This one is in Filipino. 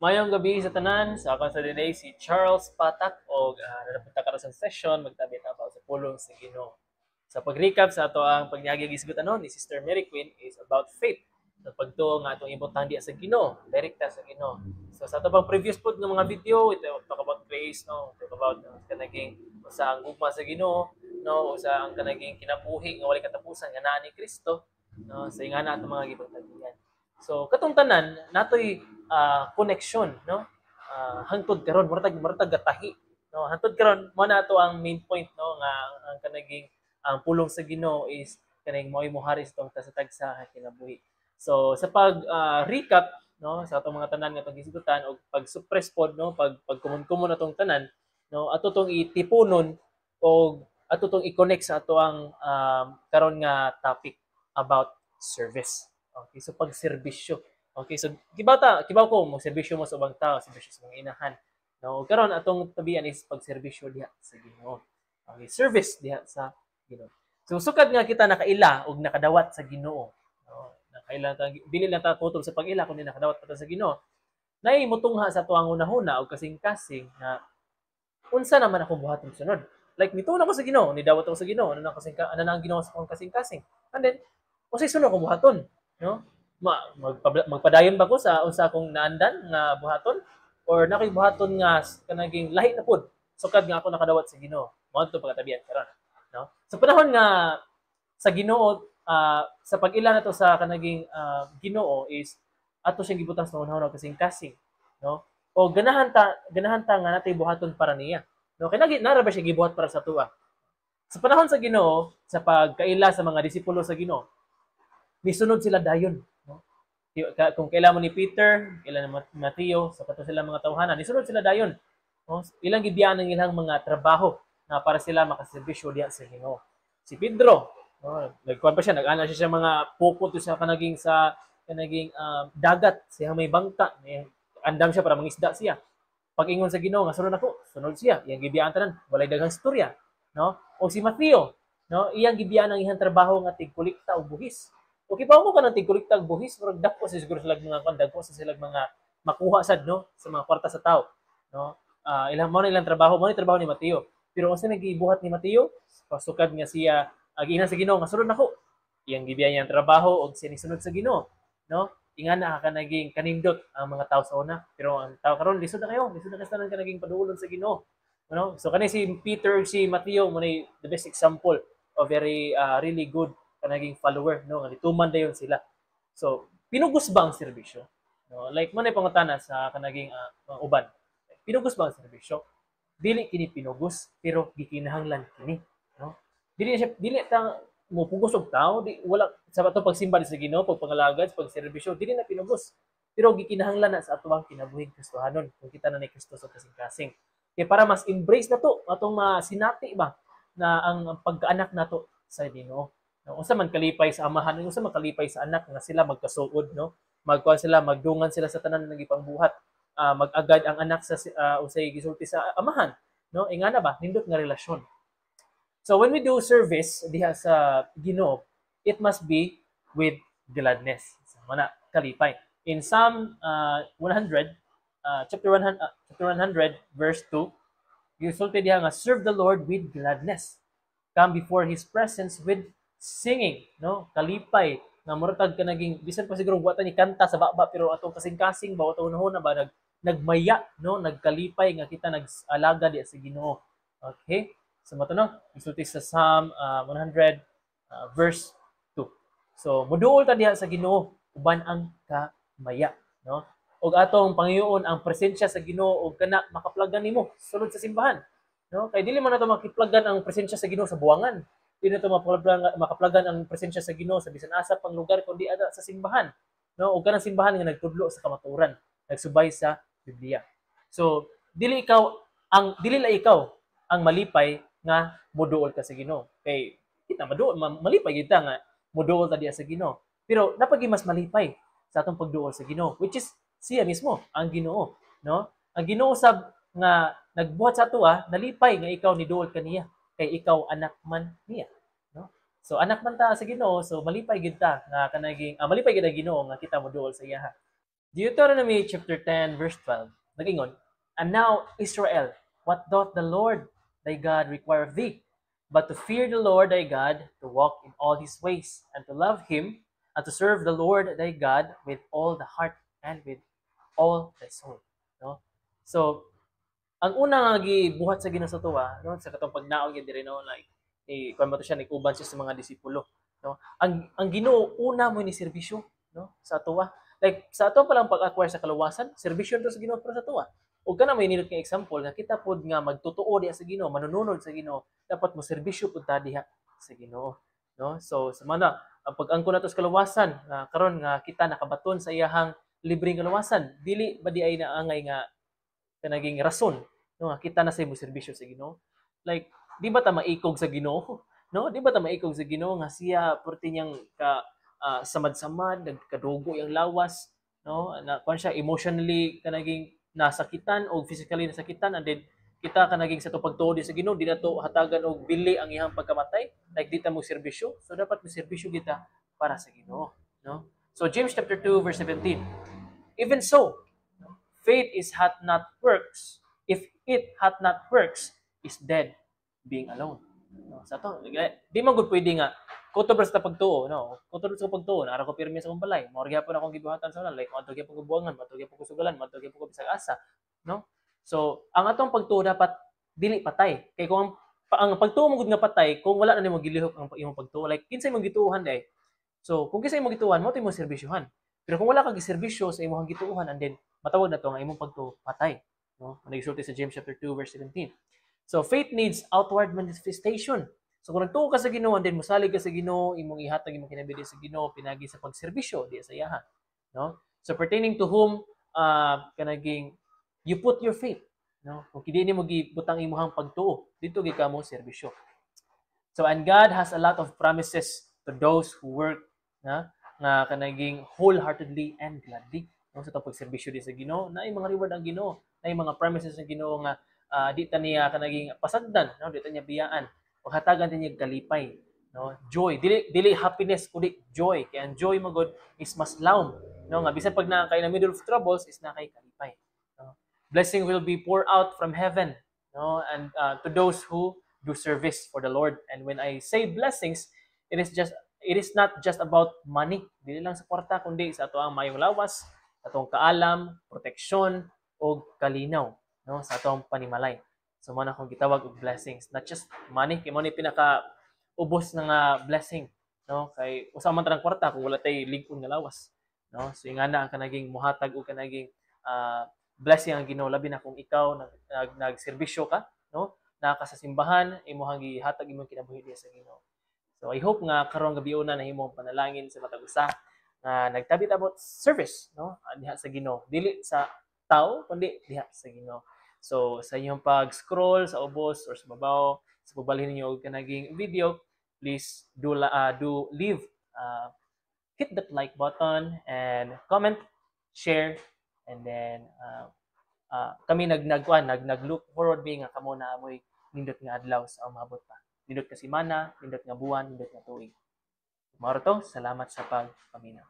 Mayong gabi sa tanan, sa akong sa today si Charles Patak o napunta ka sa session magtabi about sa pulong sa Ginoo. Sa pag-recap sa ato ang pagnyagi gisgot ni Sister Mary Queen is about faith. Sa pagtuo nga atong ibutang diya sa Ginoo, direkta sa Ginoo. So sa ato pang previous pod ng mga video, ito talk about grace, no, talk about kanaging sa ang gugma sa Ginoo, no, o sa ang kanaging kinabuhi nga walay katapusan nga naa ni Kristo, no, sa ingana ato mga gibutang diyan. So katong tanan natoy connection, no, hangtod karon murtag gatahi, no, hangtod karon mo na to ang main point, no, nga ang kanaging ang pulong sa Ginoo is kaning mo'y muharis tong tasatagsa sa kinabuhi. So sa pag recap, no, sa atong mga tanan nga itong hisgutan o pag suppress pod, no, pag kumun-kumun atong tanan, no, ato tong itipunon o ato tong i-connect sa ato ang karon nga topic about service. Okay, so pagserbisyo. Okay, so kibaw ko mo serbisyo mo sa ubang tao, serbisyo sa mga inahan. No, karon atong tabian is pagserbisyo diha sa Ginoo. Okay, service diha sa Ginoo. So sukad nga kita nakaila og nakadawat sa Ginoo. No, nakaila ta dili lang ta kutob sa pag-ila kundi nakadawat pa ta sa Ginoo. Nay mutungha sa tuang hunahuna og kasing-kasing na unsa naman ako buhaton sunod. Like mituna ko sa Ginoo, ni dawat ako sa Ginoo, ano na ang Ginoo sa akong kasing-kasing. And then unsay sunod ko buhaton, no? Magpadayon ba ko sa unsa akong naandan nga buhaton or nakoy buhaton nga kanaging lahi na pud sukad nga ako nakadawat sa Ginoo. Mao to pagkatabian karon, no? Sa panahon nga sa Ginoo sa pag-ila nato sa kanaging Ginoo is ato siyang gibutang sa unahon kasing-kasing, no? O ganahan ta nga natay buhaton para niya. No, kay nara ba siya gibuhat para sa tuwa. Sa panahon sa Ginoo, sa pagkaila sa mga disipulo sa Ginoo, nisunod sila dayon, no? Kung kailan mo ni Peter, kailan ni Mateo, sa kato sila mga tawhanan, nisunod sila dayon. No? Ilang gibiyan ng ilang mga trabaho na para sila makaserbisyo diha sa Ginoo. Si Pedro, no, nagkuan pa siya, nag-ana siya sa mga pupot sa kanaging dagat, siya may bangka, andam siya para mangisda siya. Pag-ingon sa Ginoo nga sunod ako, sunod siya. Iyang gibiyaan tanan, walay daghang istorya, no? O si Mateo, no, iyang gibiyaan ang iyang trabaho nga tigkulikta og buhis. O kibaw mo ka ng tigkulikta og buhis, murag dako sa siguro sila mga dako sa sila mga makuha sad, no, sa mga kwarta sa tao, no? Ilang trabaho, mo ni trabaho ni Mateo. Pero unsa nagibuhat ni Mateo? Pasukad nga siya agihan sa Ginoo nga sunod nako. Iyang gibiyaan niyang trabaho og siya ni sunod sa Ginoo, no? Ingan na ka naging kanindot ang mga tao sa una. Pero ang tao karon lisod na kayo, lisod na kastanan ka naging padulon sa Ginoo. Ano? So kani si Peter, si Mateo mo ni the best example of very really good kanaging follower, no? Nga tuman dayon sila. So pinugos ba ang serbisyo? No? Like man ay pangutana sa kanaging uban. Pinugos ba ang serbisyo? Dili kini pinugos pero gikinahanglan kini, no? Dili ta mo pugos og tao, di wala sa ato pagsimba sa Ginoo, pagpangalagad, pagserbisyo, dili na pinugos. Pero gikinahanglan na sa atuang kinabuhing Kristohanon kung kita na ni Kristo sa kasing-kasing. Kaya para mas embrace na to atong masinati ba na ang pagkaanak nato sa Ginoo. No, unsa man kalipay sa amahan, unsa man kalipay sa anak nga sila magkasuod, no? Magkuan sila, magdungan sila sa tanan nga gipangbuhat. Mag-agad ang anak sa usay gisulti sa amahan, no? Ingana ba nindot nga relasyon. So when we do service diha sa Ginoo, it must be with gladness. Mana kalipay. In Psalm 100, chapter 100, verse 2, gisulti diha nga serve the Lord with gladness. Come before His presence with singing, no? Kalipay nga murtag ka naging bisan pa siguro wa ta ni kanta sa baba pero atong kasing-kasing ba atong na ba nagmaya, no? Nagkalipay nga kita nag-alaga diha sa Ginoo. Okay? So matanong, isulti sa Psalm 100 verse 2. So moduol ta diha sa Ginoo uban ang kamaya, no? Og atong Panginoon ang presensya sa Ginoo og kana makaplagan nimo sulod sa simbahan, no? Kay dili man nato makiplagan ang presensya sa Ginoo sa buwangan. Dili nato makaplagan ang presensya sa Ginoo sa bisan asa pang lugar kundi ada sa simbahan, no? Og kanang simbahan nga nagtudlo sa kamatuoran, nagsubay sa Biblia. So dili la ikaw ang malipay nga moduol ka sa Ginoo. Kay kita malipay kita nga moduol ta diha sa Ginoo. Pero napagi mas malipay sa atong pagduol sa Ginoo, which is siya mismo ang Ginoo, no? Ang Ginoo sab nga nagbuhat sa ato nalipay nga ikaw ni duol kaniya kay ikaw anak man niya, no? So anak man ta sa Ginoo, so malipay gid ta nga kanaging malipay gid ang Ginoo nga kita moduol sa iya. Deuteronomy chapter 10 verse 12. Nagingon, "And now, Israel, what doth the Lord thy God require of thee? But to fear the Lord thy God, to walk in all his ways, and to love him, and to serve the Lord thy God with all the heart and with all thy soul." No? So, ang una nga gibuhat sa Ginoo sa tuwa, no, sa katong pagnaog gyud diri no, like kuan mo to siya nikuban siya sa mga disipulo, no. Ang Ginoo una mo ni serbisyo, no, sa tuwa. Like sa ato pa lang pag-acquire sa kaluwasan, serbisyo to sa Ginoo para sa tuwa. Ug kana may nindot nga example nga kita pod nga magtotoo diha sa Ginoo, manununod sa Ginoo, dapat mo serbisyo pud ta diha sa Ginoo, no. So sa mana ang pag-angkon nato sa kaluwasan, karon nga kita nakabaton sa iyahang libreng kaluwasan, dili ba di ay naangay nga kanaging rason no nga kita na sa imong serbisyo sa Ginoo. Like di ba ta maikog sa Ginoo? No, di ba ta maikog sa Ginoo nga siya porti niyang ka samad-samad, nagkadugo yang lawas, no? Na kuan siya emotionally kanaging nasakitan o physically nasakitan and then kita kanaging sa to pagtuo sa Ginoo di na to hatagan og bili ang iyang pagkamatay, like di ta mo serbisyo. So dapat mo serbisyo kita para sa Ginoo, no? So James chapter 2 verse 17. Even so, faith is hath not works. If it hath not works, is dead being alone. No, sa to, di man gud pwede nga kutob sa pagtuo, no. Kutob sa pagtuo, ara ko pirmi sa akong balay. Mao gyapon akong gibuhatan sa una, like adto gyapon ko buangan, adto gyapon ko sugalan, adto gyapon ko bisag asa, no. So, ang atong pagtuo dapat dili patay. Kay kung ang pagtuo mo gud nga patay, kung wala na nimo gilihok ang imong pagtuo, like kinsay imong gituohan day. So, kung kinsay imong gituohan, mo imong serbisyohan. Pero kung wala kang giserbisyo sa imong gituohan and then matawag na to nga imong pagtuo patay, no? Nagsulti sa James chapter 2 verse 17. So faith needs outward manifestation. So kung nagtuo ka sa Ginoo and then mosalig ka sa Ginoo, imong ihatag imong kinabuhi sa Ginoo pinagi sa pagserbisyo di sa iyaha, no? So pertaining to whom kanaging you put your faith, no? Kung kidi nimo gibutang imong pagtuo, dito gi kamo serbisyo. So and God has a lot of promises to those who work na nga kanaging wholeheartedly and gladly, no, sa pagserbisyo di sa Ginoo. Naay mga reward ang Ginoo, naay mga promises ng Ginoo nga di ta niya kanaging pasagdan, no, di ta niya biyaan o hatagan ta niya kalipay, no. Joy, dili happiness kundi joy. Kaya ang joy mo god is mas laom, no, nga bisan pag naa kay na middle of troubles is na kay kalipay, no. Blessing will be poured out from heaven, no, and to those who do service for the Lord. And when I say blessings, it is not just about money. Dili lang sa kwarta kundi sa ato ang mayong lawas, atong kaalam, proteksyon o kalinaw, no, sa atong panimalay. So man akong gitawag og blessings, not just money, kay mo ni pinaka ubos nga blessing, no, kay usa man tanang kwarta kung wala tay lig-on nga lawas, no. So ingana ang kanaging muhatag og kanaging blessing ang Ginoo labi na kung ikaw nagserbisyo ka, no, naka sa simbahan, imong gihatag imong kinabuhi sa Ginoo. So I hope nga karong gabi una na imong panalangin sa matag usa nga nagtabit about service, no, diha sa Ginoo, dili sa tao kundi diha sa Ginoo. So sa inyong pag-scroll sa ubos or sa babaw, sa pagbalhin ninyo og kanaging video, please do leave hit that like button and comment, share, and then kami nag-look forward being nga kamo na amoy nindot nga adlaw sa umabot pa. Nindot ka semana, nindot nga buwan, nindot nga tuig. Maro to, salamat sa pagpaminaw.